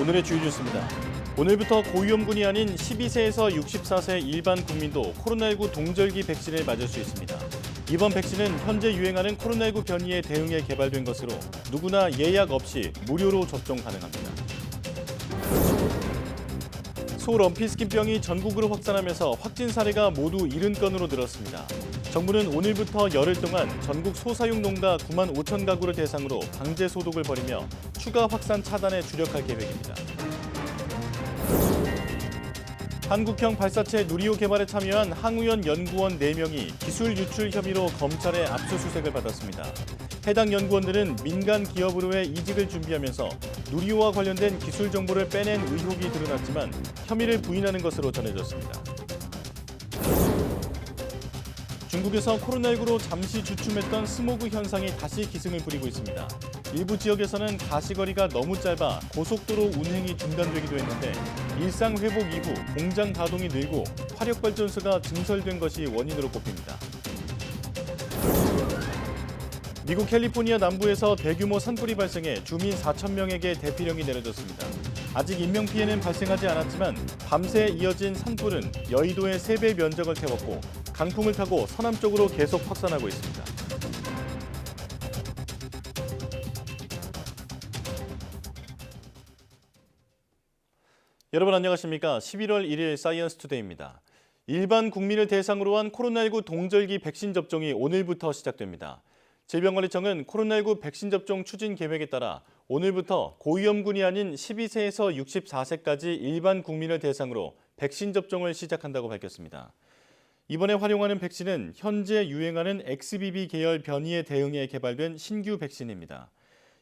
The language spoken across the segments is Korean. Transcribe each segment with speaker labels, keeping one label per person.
Speaker 1: 오늘의 주요 뉴스입니다. 오늘부터 고위험군이 아닌 12세에서 64세 일반 국민도 코로나19 동절기 백신을 맞을 수 있습니다. 이번 백신은 현재 유행하는 코로나19 변이에 대응해 개발된 것으로 누구나 예약 없이 무료로 접종 가능합니다. 소 럼피스킨병이 전국으로 확산하면서 확진 사례가 모두 70건으로 늘었습니다. 정부는 오늘부터 열흘 동안 전국 소사육 농가 9만 5천 가구를 대상으로 방제 소독을 벌이며 추가 확산 차단에 주력할 계획입니다. 한국형 발사체 누리호 개발에 참여한 항우연 연구원 4명이 기술 유출 혐의로 검찰의 압수수색을 받았습니다. 해당 연구원들은 민간 기업으로의 이직을 준비하면서 누리호와 관련된 기술 정보를 빼낸 의혹이 드러났지만 혐의를 부인하는 것으로 전해졌습니다. 중국에서 코로나19로 잠시 주춤했던 스모그 현상이 다시 기승을 부리고 있습니다. 일부 지역에서는 가시거리가 너무 짧아 고속도로 운행이 중단되기도 했는데 일상 회복 이후 공장 가동이 늘고 화력발전소가 증설된 것이 원인으로 꼽힙니다. 미국 캘리포니아 남부에서 대규모 산불이 발생해 주민 4천 명에게 대피령이 내려졌습니다. 아직 인명피해는 발생하지 않았지만 밤새 이어진 산불은 여의도의 3배 면적을 태웠고 강풍을 타고 서남쪽으로 계속 확산하고 있습니다. 여러분 안녕하십니까? 11월 1일 사이언스 투데이입니다. 일반 국민을 대상으로 한 코로나19 동절기 백신 접종이 오늘부터 시작됩니다. 질병관리청은 코로나19 백신 접종 추진 계획에 따라 오늘부터 고위험군이 아닌 12세에서 64세까지 일반 국민을 대상으로 백신 접종을 시작한다고 밝혔습니다. 이번에 활용하는 백신은 현재 유행하는 XBB 계열 변이에 대응해 개발된 신규 백신입니다.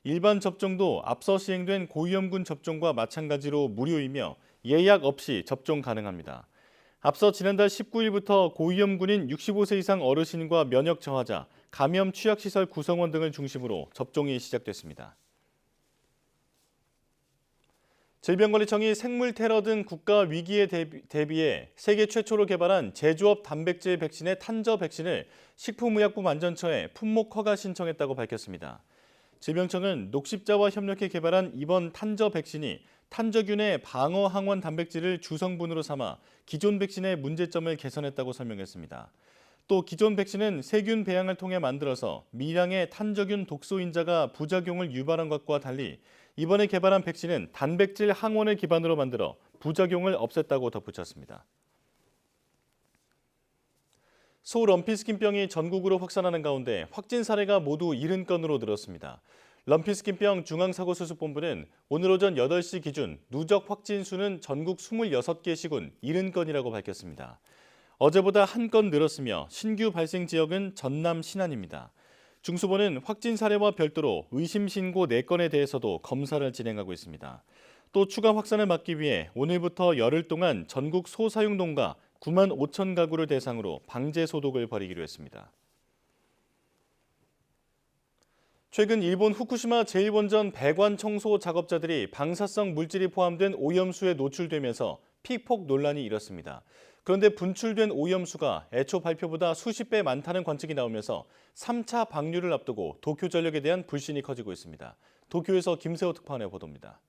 Speaker 1: 일반 접종도 앞서 시행된 고위험군 접종과 마찬가지로 무료이며 예약 없이 접종 가능합니다. 앞서 지난달 19일부터 고위험군인 65세 이상 어르신과 면역 저하자, 감염 취약시설 구성원 등을 중심으로 접종이 시작됐습니다. 질병관리청이 생물 테러 등 국가 위기에 대비해 세계 최초로 개발한 제조업 단백질 백신의 탄저 백신을 식품의약품안전처에 품목 허가 신청했다고 밝혔습니다. 질병청은 녹십자와 협력해 개발한 이번 탄저 백신이 탄저균의 방어 항원 단백질을 주성분으로 삼아 기존 백신의 문제점을 개선했다고 설명했습니다. 또 기존 백신은 세균 배양을 통해 만들어서 미량의 탄저균 독소인자가 부작용을 유발한 것과 달리 이번에 개발한 백신은 단백질 항원을 기반으로 만들어 부작용을 없앴다고 덧붙였습니다. 소 럼피스킨병이 전국으로 확산하는 가운데 확진 사례가 모두 70건으로 늘었습니다. 럼피스킨병 중앙사고수습본부는 오늘 오전 8시 기준 누적 확진 수는 전국 26개 시군 70건이라고 밝혔습니다. 어제보다 1건 늘었으며 신규 발생 지역은 전남 신안입니다. 중수본은 확진 사례와 별도로 의심 신고 4건에 대해서도 검사를 진행하고 있습니다. 또 추가 확산을 막기 위해 오늘부터 열흘 동안 전국 소사육 농가 9만 5천 가구를 대상으로 방제 소독을 벌이기로 했습니다. 최근 일본 후쿠시마 제1원전 배관 청소 작업자들이 방사성 물질이 포함된 오염수에 노출되면서 피폭 논란이 일었습니다. 그런데 분출된 오염수가 애초 발표보다 수십 배 많다는 관측이 나오면서 3차 방류를 앞두고 도쿄전력에 대한 불신이 커지고 있습니다. 도쿄에서 김세호 특파원의 보도입니다.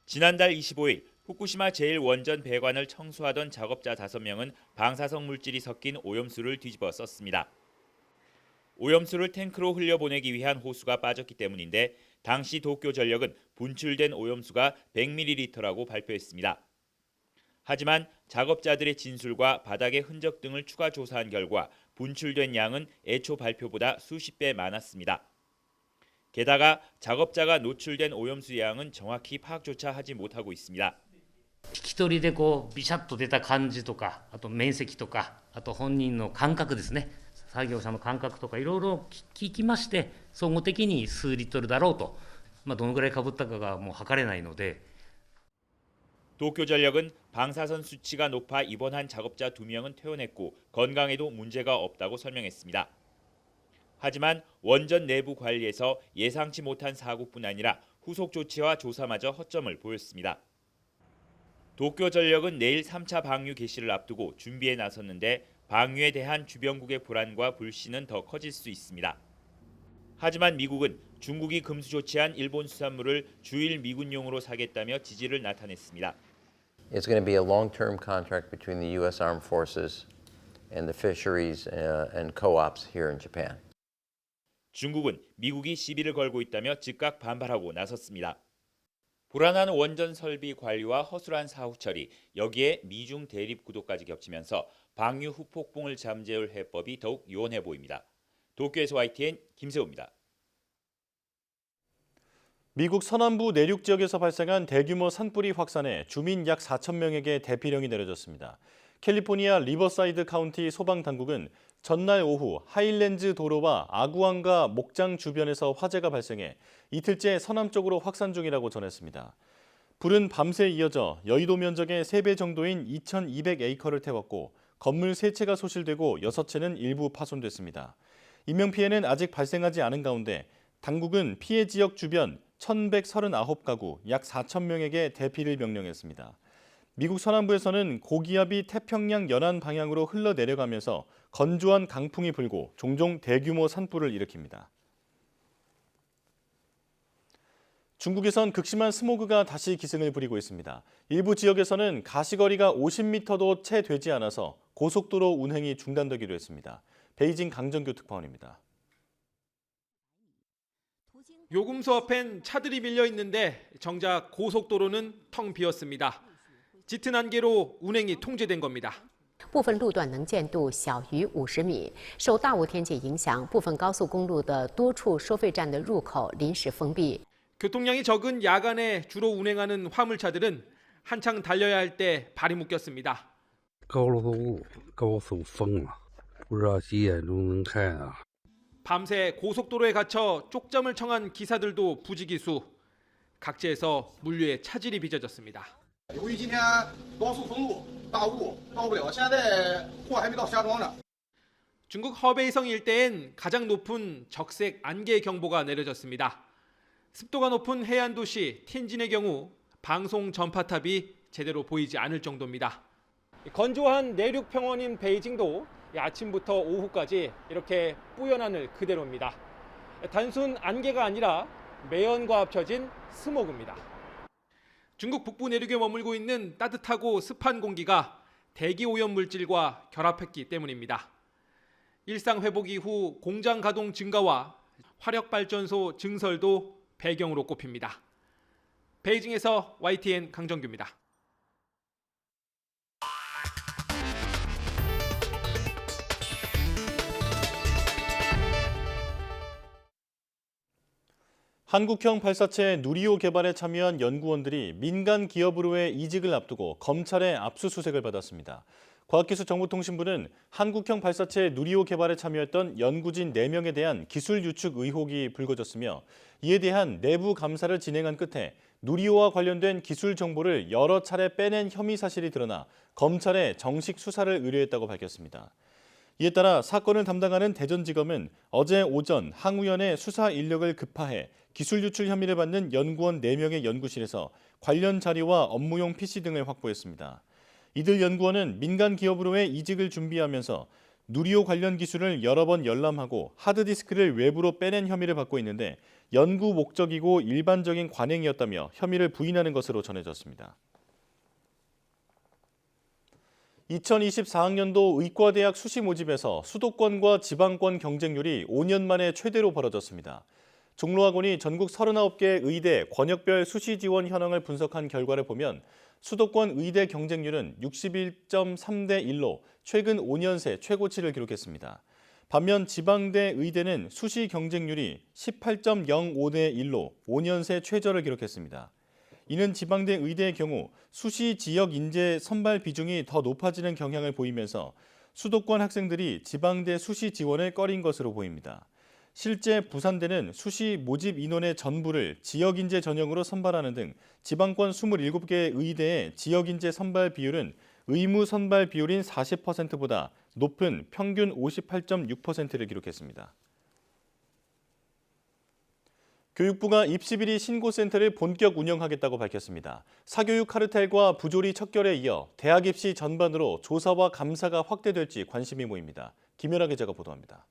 Speaker 2: 지난달 25일 후쿠시마 제1원전 배관을 청소하던 작업자 5명은 방사성 물질이 섞인 오염수를 뒤집어 썼습니다. 오염수를 탱크로 흘려보내기 위한 호수가 빠졌기 때문인데 당시 도쿄전력은 분출된 오염수가 100ml라고 발표했습니다. 하지만 작업자들의 진술과 바닥의 흔적 등을 추가 조사한 결과 분출된 양은 애초 발표보다 수십 배 많았습니다. 게다가 작업자가 노출된 오염수 양은 정확히 파악조차 하지 못하고 있습니다.
Speaker 3: 聞き取りでこうビシャッと出た感じとか、あと面積とか、あと本人の感覚ですね。作業者の感覚とかいろいろ聞きまして、総合的に数リットルだろうと、どのぐらいかぶったかがもう測れないので。
Speaker 2: 도쿄전력은 방사선 수치가 높아 입원한 작업자 2명은 퇴원했고 건강에도 문제가 없다고 설명했습니다. 하지만 원전 내부 관리에서 예상치 못한 사고뿐 아니라 후속 조치와 조사마저 허점을 보였습니다. 도쿄전력은 내일 3차 방류 개시를 앞두고 준비에 나섰는데 방류에 대한 주변국의 불안과 불신은 더 커질 수 있습니다. 하지만 미국은 중국이 금수 조치한 일본 수산물을 주일 미군용으로 사겠다며 지지를 나타냈습니다.
Speaker 4: It's going to be a long-term contract between the U.S. Armed Forces and the fisheries and co-ops here in Japan.
Speaker 2: 중국은 미국이 시비를 걸고 있다며 즉각 반발하고 나섰습니다. 불안한 원전 설비 관리와 허술한 사후 처리, 여기에 미중 대립 구도까지 겹치면서 방류 후폭풍을 잠재울 해법이 더욱 요원해 보입니다. 도쿄에서 YTN 김세호입니다.
Speaker 1: 미국 서남부 내륙 지역에서 발생한 대규모 산불이 확산해 주민 약 4천 명에게 대피령이 내려졌습니다. 캘리포니아 리버사이드 카운티 소방당국은 전날 오후 하일랜즈 도로와 아구항과 목장 주변에서 화재가 발생해 이틀째 서남쪽으로 확산 중이라고 전했습니다. 불은 밤새 이어져 여의도 면적의 3배 정도인 2,200에이커를 태웠고 건물 3채가 소실되고 6채는 일부 파손됐습니다. 인명피해는 아직 발생하지 않은 가운데 당국은 피해 지역 주변 1,139가구 약 4천 명에게 대피를 명령했습니다. 미국 서남부에서는 고기압이 태평양 연안 방향으로 흘러내려가면서 건조한 강풍이 불고 종종 대규모 산불을 일으킵니다. 중국에선 극심한 스모그가 다시 기승을 부리고 있습니다. 일부 지역에서는 가시거리가 50m도 채 되지 않아서 고속도로 운행이 중단되기도 했습니다. 베이징 강정규 특파원입니다.
Speaker 5: 요금소 앞엔 차들이 밀려 있는데 정작 고속도로는 텅 비었습니다. 짙은 안개로 운행이 통제된 겁니다.
Speaker 6: 部分路段能见度小于50米。受大雾天气影响，部分高速公路的多处收费站的入口临时封闭。
Speaker 5: 교통량이 적은 야간에 주로 운행하는 화물차들은 한창 달려야 할 때 발이 묶였습니다.
Speaker 7: 高速高速封了，不知道几点钟能开啊？
Speaker 5: 밤새 고속도로에 갇혀 쪽점을 청한 기사들도 부지기수. 각지에서 물류에 차질이 빚어졌습니다.
Speaker 8: 由于今天高速封路，大雾到不了，现在货还没到石家庄呢。
Speaker 5: 중국 허베이성 일대엔 가장 높은 적색 안개 경보가 내려졌습니다. 습도가 높은 해안 도시 텐진의 경우 방송 전파탑이 제대로 보이지 않을 정도입니다. 건조한 내륙 평원인 베이징도 아침부터 오후까지 이렇게 뿌연 하늘 그대로입니다. 단순 안개가 아니라 매연과 합쳐진 스모그입니다. 중국 북부 내륙에 머물고 있는 따뜻하고 습한 공기가 대기 오염 물질과 결합했기 때문입니다. 일상 회복 이후 공장 가동 증가와 화력 발전소 증설도 배경으로 꼽힙니다. 베이징에서 YTN 강정규입니다.
Speaker 1: 한국형 발사체 누리호 개발에 참여한 연구원들이 민간 기업으로의 이직을 앞두고 검찰의 압수수색을 받았습니다. 과학기술정보통신부는 한국형 발사체 누리호 개발에 참여했던 연구진 4명에 대한 기술 유축 의혹이 불거졌으며 이에 대한 내부 감사를 진행한 끝에 누리호와 관련된 기술 정보를 여러 차례 빼낸 혐의 사실이 드러나 검찰에 정식 수사를 의뢰했다고 밝혔습니다. 이에 따라 사건을 담당하는 대전지검은 어제 오전 항우연의 수사 인력을 급파해 기술 유출 혐의를 받는 연구원 4명의 연구실에서 관련 자료와 업무용 PC 등을 확보했습니다. 이들 연구원은 민간 기업으로의 이직을 준비하면서 누리호 관련 기술을 여러 번 열람하고 하드디스크를 외부로 빼낸 혐의를 받고 있는데 연구 목적이고 일반적인 관행이었다며 혐의를 부인하는 것으로 전해졌습니다. 2024학년도 의과대학 수시 모집에서 수도권과 지방권 경쟁률이 5년 만에 최대로 벌어졌습니다. 종로학원이 전국 39개 의대 권역별 수시 지원 현황을 분석한 결과를 보면 수도권 의대 경쟁률은 61.3대 1로 최근 5년 새 최고치를 기록했습니다. 반면 지방대 의대는 수시 경쟁률이 18.05대 1로 5년 새 최저를 기록했습니다. 이는 지방대 의대의 경우 수시 지역 인재 선발 비중이 더 높아지는 경향을 보이면서 수도권 학생들이 지방대 수시 지원을 꺼린 것으로 보입니다. 실제 부산대는 수시 모집 인원의 전부를 지역 인재 전형으로 선발하는 등 지방권 27개 의대의 지역 인재 선발 비율은 의무 선발 비율인 40%보다 높은 평균 58.6%를 기록했습니다. 교육부가 입시비리 신고센터를 본격 운영하겠다고 밝혔습니다. 사교육 카르텔과 부조리 척결에 이어 대학 입시 전반으로 조사와 감사가 확대될지 관심이 모입니다. 김연아 기자가 보도합니다.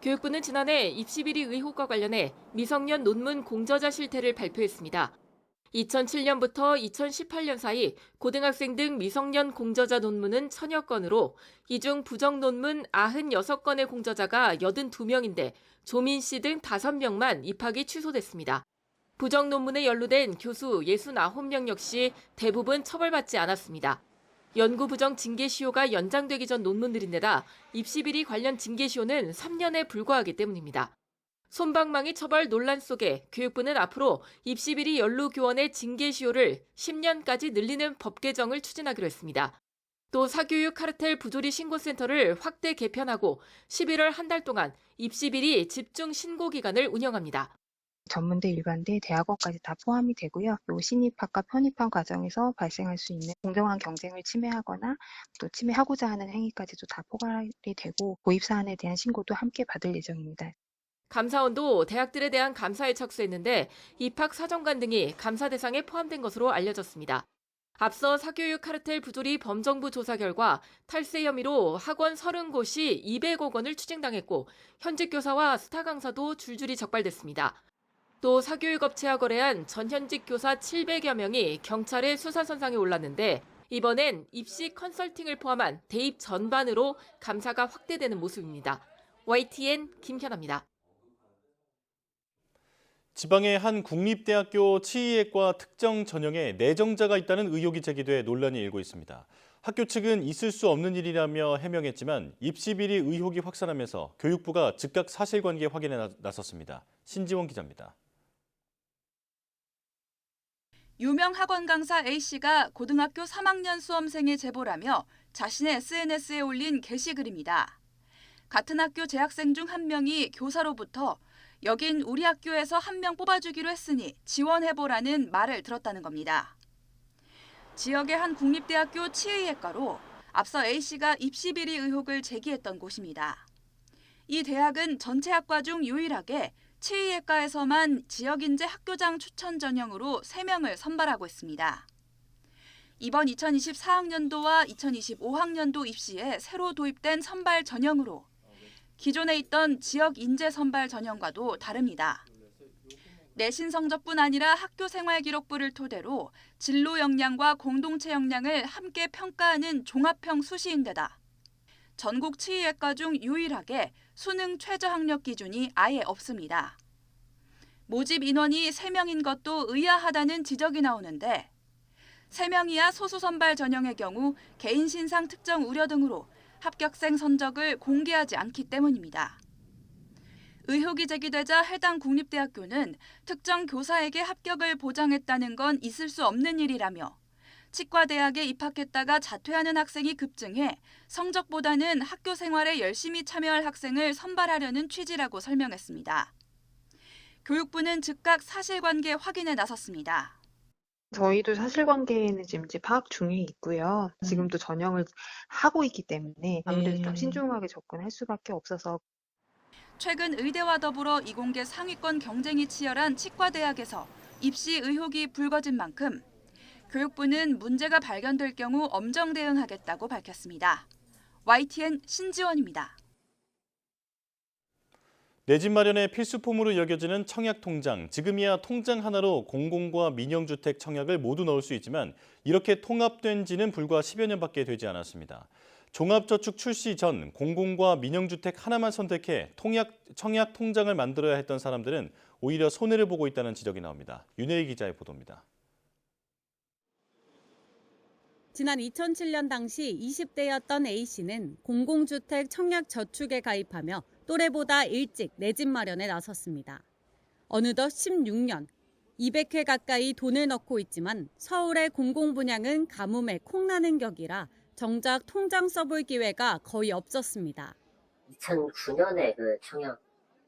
Speaker 9: 교육부는 지난해 입시 비리 의혹과 관련해 미성년 논문 공저자 실태를 발표했습니다. 2007년부터 2018년 사이 고등학생 등 미성년 공저자 논문은 1000여 건으로 이 중 부정 논문 96건의 공저자가 82명인데 조민 씨 등 5명만 입학이 취소됐습니다. 부정 논문에 연루된 교수 69명 역시 대부분 처벌받지 않았습니다. 연구 부정 징계 시효가 연장되기 전 논문들인데다 입시 비리 관련 징계 시효는 3년에 불과하기 때문입니다. 솜방망이 처벌 논란 속에 교육부는 앞으로 입시 비리 연루 교원의 징계 시효를 10년까지 늘리는 법 개정을 추진하기로 했습니다. 또 사교육 카르텔 부조리 신고센터를 확대 개편하고 11월 한 달 동안 입시 비리 집중 신고 기간을 운영합니다.
Speaker 10: 전문대, 일반대, 대학원까지 다 포함이 되고요. 또 신입학과 편입학 과정에서 발생할 수 있는 공정한 경쟁을 침해하거나 또 침해하고자 하는 행위까지도 다 포괄이 되고 고입 사안에 대한 신고도 함께 받을 예정입니다.
Speaker 9: 감사원도 대학들에 대한 감사에 착수했는데 입학 사정관 등이 감사 대상에 포함된 것으로 알려졌습니다. 앞서 사교육 카르텔 부조리 범정부 조사 결과 탈세 혐의로 학원 30곳이 200억 원을 추징당했고 현직 교사와 스타 강사도 줄줄이 적발됐습니다. 또 사교육업체와 거래한 전현직 교사 700여 명이 경찰의 수사선상에 올랐는데 이번엔 입시 컨설팅을 포함한 대입 전반으로 감사가 확대되는 모습입니다. YTN 김현아입니다.
Speaker 1: 지방의 한 국립대학교 치의학과 특정 전형에 내정자가 있다는 의혹이 제기돼 논란이 일고 있습니다. 학교 측은 있을 수 없는 일이라며 해명했지만 입시 비리 의혹이 확산하면서 교육부가 즉각 사실관계 확인에 나섰습니다. 신지원 기자입니다.
Speaker 11: 유명 학원 강사 A씨가 고등학교 3학년 수험생의 제보라며 자신의 SNS에 올린 게시글입니다. 같은 학교 재학생 중 한 명이 교사로부터 여긴 우리 학교에서 한 명 뽑아주기로 했으니 지원해보라는 말을 들었다는 겁니다. 지역의 한 국립대학교 치의학과로 앞서 A씨가 입시 비리 의혹을 제기했던 곳입니다. 이 대학은 전체 학과 중 유일하게 치의학과에서만 지역인재 학교장 추천 전형으로 3명을 선발하고 있습니다. 이번 2024학년도와 2025학년도 입시에 새로 도입된 선발 전형으로 기존에 있던 지역 인재 선발 전형과도 다릅니다. 내신 성적뿐 아니라 학교 생활 기록부를 토대로 진로 역량과 공동체 역량을 함께 평가하는 종합형 수시인데다 전국 치의학과 중 유일하게 수능 최저 학력 기준이 아예 없습니다. 모집 인원이 3명인 것도 의아하다는 지적이 나오는데 3명 이하 소수 선발 전형의 경우 개인 신상 특정 우려 등으로 합격생 선적을 공개하지 않기 때문입니다. 의혹이 제기되자 해당 국립대학교는 특정 교사에게 합격을 보장했다는 건 있을 수 없는 일이라며 치과대학에 입학했다가 자퇴하는 학생이 급증해 성적보다는 학교 생활에 열심히 참여할 학생을 선발하려는 취지라고 설명했습니다. 교육부는 즉각 사실관계 확인에 나섰습니다.
Speaker 10: 저희도 사실관계는 지금 이제 파악 중에 있고요. 지금도 전형을 하고 있기 때문에 아무래도 좀 신중하게 접근할 수밖에 없어서.
Speaker 11: 최근 의대와 더불어 이공계 상위권 경쟁이 치열한 치과대학에서 입시 의혹이 불거진 만큼 교육부는 문제가 발견될 경우 엄정 대응하겠다고 밝혔습니다. YTN 신지원입니다.
Speaker 1: 내 집 마련의 필수품으로 여겨지는 청약통장. 지금이야 통장 하나로 공공과 민영주택 청약을 모두 넣을 수 있지만 이렇게 통합된 지는 불과 10여 년밖에 되지 않았습니다. 종합저축 출시 전 공공과 민영주택 하나만 선택해 청약통장을 만들어야 했던 사람들은 오히려 손해를 보고 있다는 지적이 나옵니다. 윤혜희 기자의 보도입니다.
Speaker 12: 지난 2007년 당시 20대였던 A씨는 공공주택 청약저축에 가입하며 또래보다 일찍 내 집 마련에 나섰습니다. 어느덧 16년, 200회 가까이 돈을 넣고 있지만 서울의 공공분양은 가뭄에 콩나는 격이라 정작 통장 써볼 기회가 거의 없었습니다.
Speaker 13: 2009년에 그 청약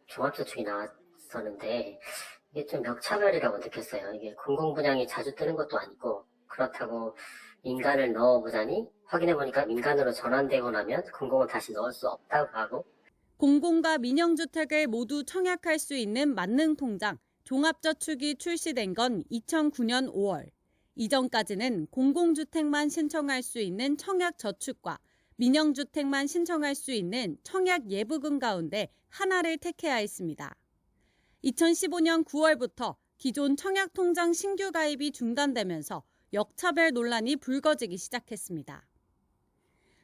Speaker 13: 종합저축이 나왔었는데 이게 좀 벽차별이라고 느꼈어요. 이게 공공분양이 자주 뜨는 것도 아니고 그렇다고 민간을 넣어보자니 확인해보니까 민간으로 전환되고 나면 공공을 다시 넣을 수 없다고 하고
Speaker 12: 공공과 민영주택을 모두 청약할 수 있는 만능통장, 종합저축이 출시된 건 2009년 5월. 이전까지는 공공주택만 신청할 수 있는 청약저축과 민영주택만 신청할 수 있는 청약예부금 가운데 하나를 택해야 했습니다. 2015년 9월부터 기존 청약통장 신규 가입이 중단되면서 역차별 논란이 불거지기 시작했습니다.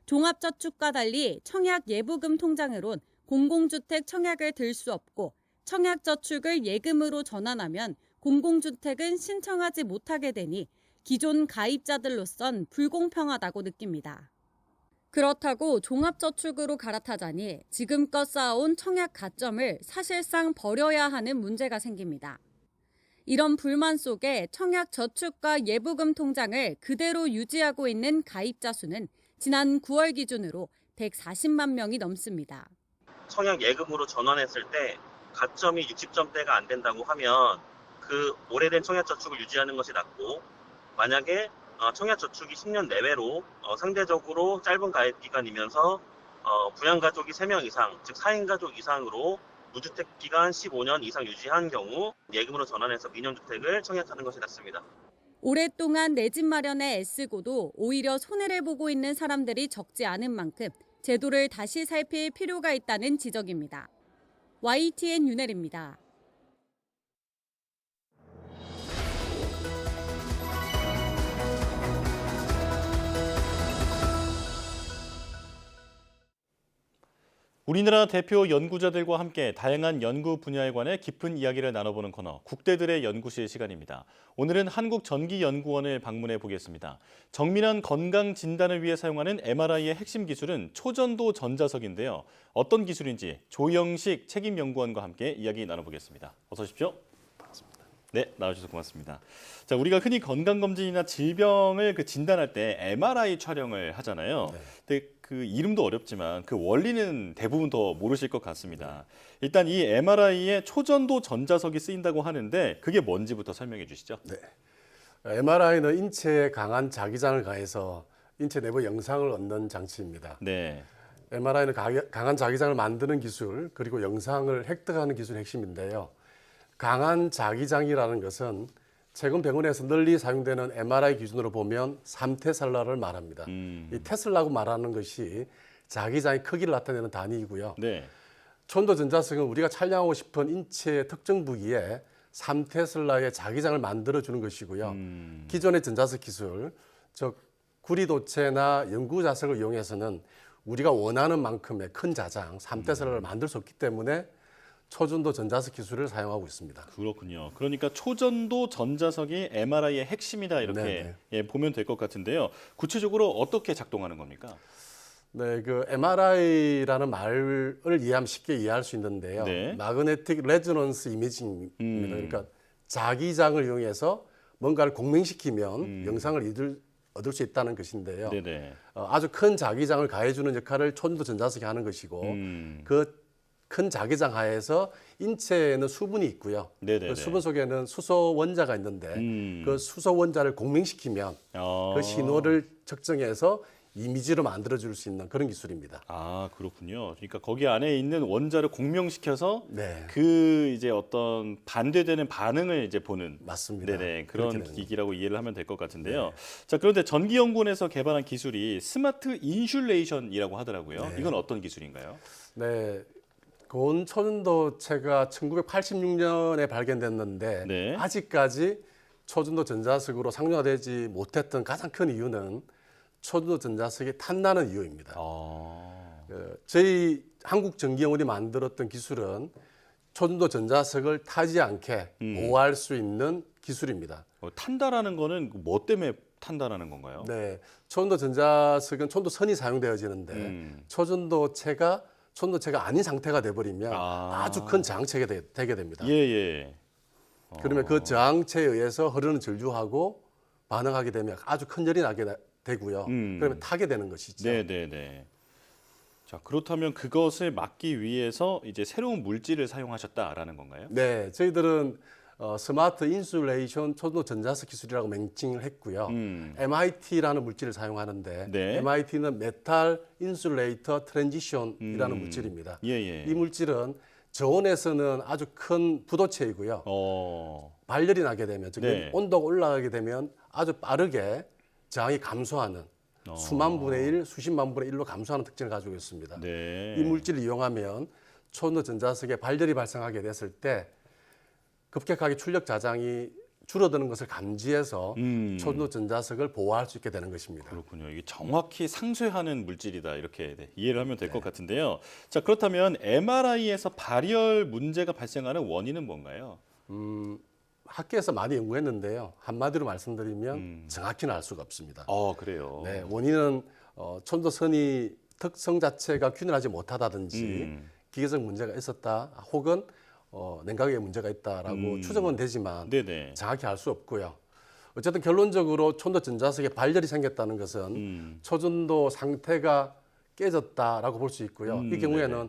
Speaker 12: 종합저축과 달리 청약 예부금 통장으론 공공주택 청약을 들 수 없고 청약저축을 예금으로 전환하면 공공주택은 신청하지 못하게 되니 기존 가입자들로선 불공평하다고 느낍니다. 그렇다고 종합저축으로 갈아타자니 지금껏 쌓아온 청약 가점을 사실상 버려야 하는 문제가 생깁니다. 이런 불만 속에 청약저축과 예부금 통장을 그대로 유지하고 있는 가입자 수는 지난 9월 기준으로 140만 명이 넘습니다.
Speaker 14: 청약 예금으로 전환했을 때 가점이 60점대가 안 된다고 하면 그 오래된 청약저축을 유지하는 것이 낫고, 만약에 청약저축이 10년 내외로 상대적으로 짧은 가입 기간이면서 부양가족이 3명 이상, 즉 4인 가족 이상으로 무주택 기간 15년 이상 유지한 경우 예금으로 전환해서 민영주택을 청약하는 것이 낫습니다.
Speaker 12: 오랫동안 내 집 마련에 애쓰고도 오히려 손해를 보고 있는 사람들이 적지 않은 만큼 제도를 다시 살필 필요가 있다는 지적입니다. YTN 윤혜리입니다.
Speaker 1: 우리나라 대표 연구자들과 함께 다양한 연구 분야에 관해 깊은 이야기를 나눠보는 코너 국대들의 연구실 시간입니다. 오늘은 한국전기연구원을 방문해 보겠습니다. 정밀한 건강 진단을 위해 사용하는 MRI의 핵심 기술은 초전도 전자석인데요. 어떤 기술인지 조영식 책임연구원과 함께 이야기 나눠보겠습니다. 어서 오십시오. 네, 나와주셔서 고맙습니다. 자, 우리가 흔히 건강검진이나 질병을 진단할 때 MRI 촬영을 하잖아요.
Speaker 15: 네.
Speaker 1: 근데 그 이름도 어렵지만 그 원리는 대부분 더 모르실 것 같습니다. 일단 이 MRI에 초전도 전자석이 쓰인다고 하는데 그게 뭔지부터 설명해 주시죠.
Speaker 15: 네. MRI는 인체에 강한 자기장을 가해서 인체 내부 영상을 얻는 장치입니다.
Speaker 1: 네.
Speaker 15: MRI는 강한 자기장을 만드는 기술, 그리고 영상을 획득하는 기술이 핵심인데요. 강한 자기장이라는 것은 최근 병원에서 널리 사용되는 MRI 기준으로 보면 3테슬라를 말합니다. 이 테슬라고 말하는 것이 자기장의 크기를 나타내는 단위이고요.
Speaker 1: 네.
Speaker 15: 촌도 전자석은 우리가 촬영하고 싶은 인체의 특정 부위에 3테슬라의 자기장을 만들어주는 것이고요. 기존의 전자석 기술, 즉 구리도체나 연구자석을 이용해서는 우리가 원하는 만큼의 큰 자장, 3테슬라를 만들 수 없기 때문에 초전도 전자석 기술을 사용하고 있습니다.
Speaker 1: 그렇군요. 그러니까 초전도 전자석이 MRI의 핵심이다 이렇게 보면 될 것 같은데요. 구체적으로 어떻게 작동하는 겁니까?
Speaker 15: 네, 그 MRI라는 말을 이해하면 쉽게 이해할 수 있는데요.
Speaker 1: 네.
Speaker 15: 마그네틱 레조넌스 이미징입니다. 그러니까 자기장을 이용해서 뭔가를 공명시키면 영상을 얻을 수 있다는 것인데요. 아주 큰 자기장을 가해주는 역할을 초전도 전자석이 하는 것이고 그 큰 자기장 하에서 인체에는 수분이 있고요. 그 수분 속에는 수소 원자가 있는데 그 수소 원자를 공명시키면 그 신호를 측정해서 이미지로 만들어줄 수 있는 그런 기술입니다.
Speaker 1: 아, 그렇군요. 그러니까 거기 안에 있는 원자를 공명시켜서
Speaker 15: 네.
Speaker 1: 그 이제 어떤 반대되는 반응을 이제 보는
Speaker 15: 맞습니다.
Speaker 1: 네네, 그런 기기라고 이해를 하면 될 것 같은데요.
Speaker 15: 네.
Speaker 1: 자, 그런데 전기연구원에서 개발한 기술이 스마트 인슐레이션이라고 하더라고요.
Speaker 15: 네.
Speaker 1: 이건 어떤 기술인가요?
Speaker 15: 네. 고온 초전도체가 1986년에 발견됐는데 아직까지 초전도 전자석으로 상용화되지 못했던 가장 큰 이유는 초전도 전자석이 탄다는 이유입니다. 저희 한국전기연구원이 만들었던 기술은 초전도 전자석을 타지 않게 보호할 수 있는 기술입니다.
Speaker 1: 탄다라는 거는 뭐 때문에 탄다라는 건가요?
Speaker 15: 네, 초전도 전자석은 초전도선이 사용되어지는데 초전도체가 아닌 상태가 돼버리면 아주 큰 저항체가 되게 됩니다. 그러면 그 저항체에 의해서 흐르는 전류하고 반응하게 되면 아주 큰 열이 나게 되고요. 그러면 타게 되는 것이죠.
Speaker 1: 네네네. 자, 그렇다면 그것을 막기 위해서 이제 새로운 물질을 사용하셨다라는 건가요?
Speaker 15: 네, 저희들은 스마트 인슐레이션 초전도 전자석 기술이라고 맹칭을 했고요. MIT라는 물질을 사용하는데 MIT는 메탈 인슐레이터 트랜지션이라는 물질입니다. 이 물질은 저온에서는 아주 큰 부도체이고요. 발열이 나게 되면, 즉 온도가 올라가게 되면 아주 빠르게 저항이 감소하는 수만 분의 1, 수십만 분의 1로 감소하는 특징을 가지고 있습니다. 이 물질을 이용하면 초전도 전자석에 발열이 발생하게 됐을 때 급격하게 출력 자장이 줄어드는 것을 감지해서 초전도 전자석을 보호할 수 있게 되는 것입니다.
Speaker 1: 그렇군요. 이게 정확히 상쇄하는 물질이다 이렇게 이해를 하면 될 것 같은데요. 자, 그렇다면 MRI에서 발열 문제가 발생하는 원인은 뭔가요?
Speaker 15: 학계에서 많이 연구했는데요. 한마디로 말씀드리면 정확히는 알 수가 없습니다.
Speaker 1: 그래요.
Speaker 15: 네, 원인은 초전도선이 특성 자체가 균일하지 못하다든지 기계적 문제가 있었다, 혹은 냉각에 문제가 있다라고 추정은 되지만
Speaker 1: 네네.
Speaker 15: 정확히 알 수 없고요. 어쨌든 결론적으로 초전도 전자석에 발열이 생겼다는 것은 초전도 상태가 깨졌다라고 볼 수 있고요. 이 경우에는
Speaker 1: 네네.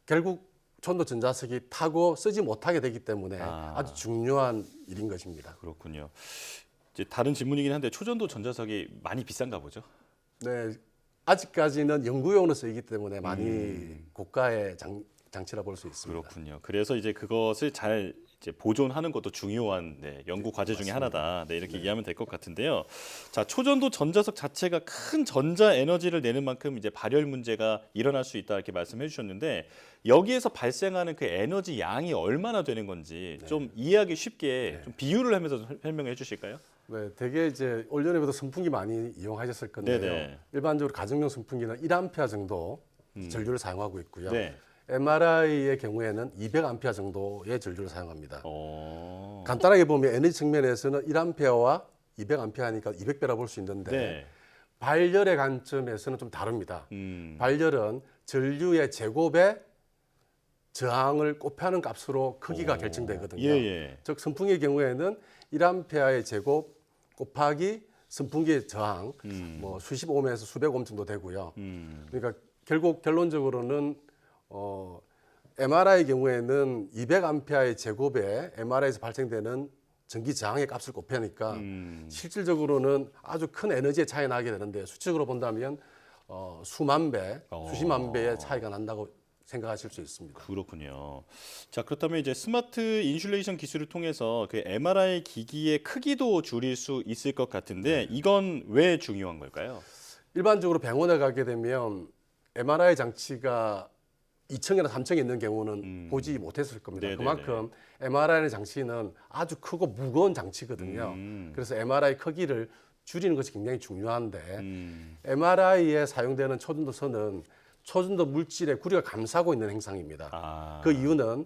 Speaker 15: 결국 초전도 전자석이 타고 쓰지 못하게 되기 때문에 아주 중요한 일인 것입니다.
Speaker 1: 그렇군요. 이제 다른 질문이긴 한데 초전도 전자석이 많이 비싼가 보죠?
Speaker 15: 네, 아직까지는 연구용으로 쓰이기 때문에 많이 고가의 장치라 볼 수 있습니다.
Speaker 1: 그렇군요. 그래서 이제 그것을 잘 이제 보존하는 것도 중요한 연구 과제 중에 하나다. 이렇게 이해하면 될 것 같은데요. 자, 초전도 전자석 자체가 큰 전자 에너지를 내는 만큼 이제 발열 문제가 일어날 수 있다 이렇게 말씀해 주셨는데 여기에서 발생하는 그 에너지 양이 얼마나 되는 건지 좀 이해하기 쉽게 좀 비유를 하면서 설명해 주실까요?
Speaker 15: 네, 되게 이제 올 여름에도 선풍기 많이 이용하셨을 건데요.
Speaker 1: 네네.
Speaker 15: 일반적으로 가정용 선풍기는 1A 정도 전류를 사용하고 있고요.
Speaker 1: 네.
Speaker 15: MRI의 경우에는 200A 정도의 전류를 사용합니다. 간단하게 보면 에너지 측면에서는 1A와 200A니까 200배라 볼 수 있는데
Speaker 1: 네.
Speaker 15: 발열의 관점에서는 좀 다릅니다. 발열은 전류의 제곱에 저항을 곱하는 값으로 크기가 결정되거든요. 즉 선풍기의 경우에는 1A의 제곱 곱하기 선풍기의 저항 뭐 수십 옴에서 수백 옴 정도 되고요. 그러니까 결국 결론적으로는 MRI의 경우에는 200A의 제곱에 MRI에서 발생되는 전기 저항의 값을 곱하니까 실질적으로는 아주 큰 에너지의 차이가 나게 되는데 수적으로 본다면 수만 배, 수십만 배의 차이가 난다고 생각하실 수 있습니다.
Speaker 1: 그렇군요. 자, 그렇다면 이제 스마트 인슐레이션 기술을 통해서 그 MRI 기기의 크기도 줄일 수 있을 것 같은데 이건 왜 중요한 걸까요?
Speaker 15: 일반적으로 병원에 가게 되면 MRI 장치가 2층이나 3층에 있는 경우는 보지 못했을 겁니다.
Speaker 1: 네네네.
Speaker 15: 그만큼 MRI 장치는 아주 크고 무거운 장치거든요. 그래서 MRI 크기를 줄이는 것이 굉장히 중요한데 MRI에 사용되는 초전도선은 초전도 물질의 구리가 감싸고 있는 행상입니다. 그 이유는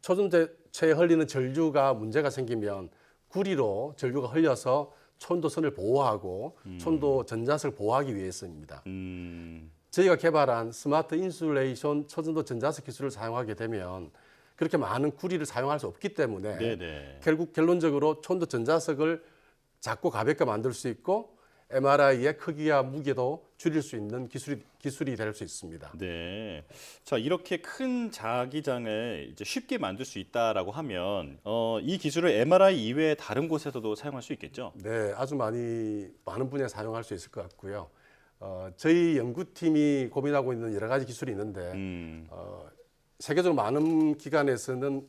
Speaker 15: 초전도체에 흘리는 전류가 문제가 생기면 구리로 전류가 흘려서 초전도선을 보호하고 초전도 전자석을 보호하기 위해서입니다. 저희가 개발한 스마트 인슐레이션 초전도 전자석 기술을 사용하게 되면 그렇게 많은 구리를 사용할 수 없기 때문에 결국 결론적으로 초전도 전자석을 작고 가볍게 만들 수 있고 MRI의 크기와 무게도 줄일 수 있는 기술이 될 수 있습니다.
Speaker 1: 네. 자, 이렇게 큰 자기장을 이제 쉽게 만들 수 있다라고 하면 이 기술을 MRI 이외에 다른 곳에서도 사용할 수 있겠죠?
Speaker 15: 네, 아주 많은 분야에 사용할 수 있을 것 같고요. 저희 연구팀이 고민하고 있는 여러 가지 기술이 있는데 세계적으로 많은 기관에서는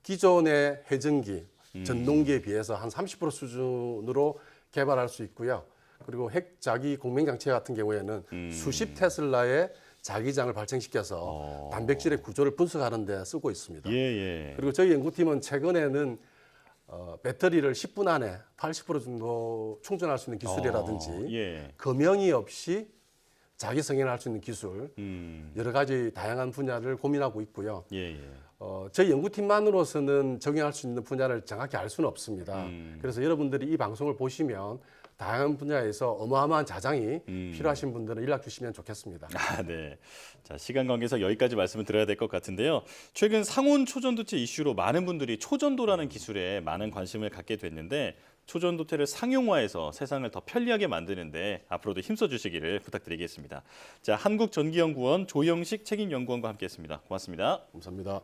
Speaker 15: 기존의 회전기, 전동기에 비해서 한 30% 수준으로 개발할 수 있고요. 그리고 핵 자기 공명 장치 같은 경우에는 수십 테슬라의 자기장을 발생시켜서 단백질의 구조를 분석하는 데 쓰고 있습니다. 그리고 저희 연구팀은 최근에는 배터리를 10분 안에 80% 정도 충전할 수 있는 기술이라든지 금형이 없이 자기 승인을 할 수 있는 기술 여러 가지 다양한 분야를 고민하고 있고요. 저희 연구팀만으로서는 적용할 수 있는 분야를 정확히 알 수는 없습니다. 그래서 여러분들이 이 방송을 보시면 다양한 분야에서 어마어마한 자장이 필요하신 분들은 연락 주시면 좋겠습니다.
Speaker 1: 네. 자, 시간 관계에서 여기까지 말씀을 드려야 될 것 같은데요. 최근 상온 초전도체 이슈로 많은 분들이 초전도라는 기술에 많은 관심을 갖게 됐는데 초전도체를 상용화해서 세상을 더 편리하게 만드는데 앞으로도 힘써 주시기를 부탁드리겠습니다. 자, 한국전기연구원 조영식 책임연구원과 함께했습니다. 고맙습니다.
Speaker 15: 감사합니다.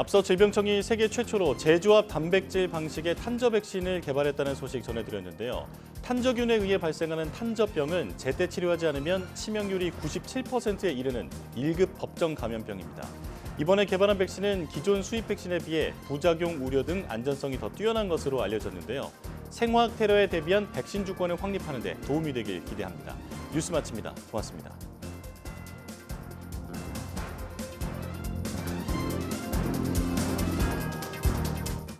Speaker 1: 앞서 질병청이 세계 최초로 제조합 단백질 방식의 탄저 백신을 개발했다는 소식 전해드렸는데요. 탄저균에 의해 발생하는 탄저병은 제때 치료하지 않으면 치명률이 97%에 이르는 1급 법정 감염병입니다. 이번에 개발한 백신은 기존 수입 백신에 비해 부작용 우려 등 안전성이 더 뛰어난 것으로 알려졌는데요. 생화학 테러에 대비한 백신 주권을 확립하는 데 도움이 되길 기대합니다. 뉴스 마칩니다. 고맙습니다.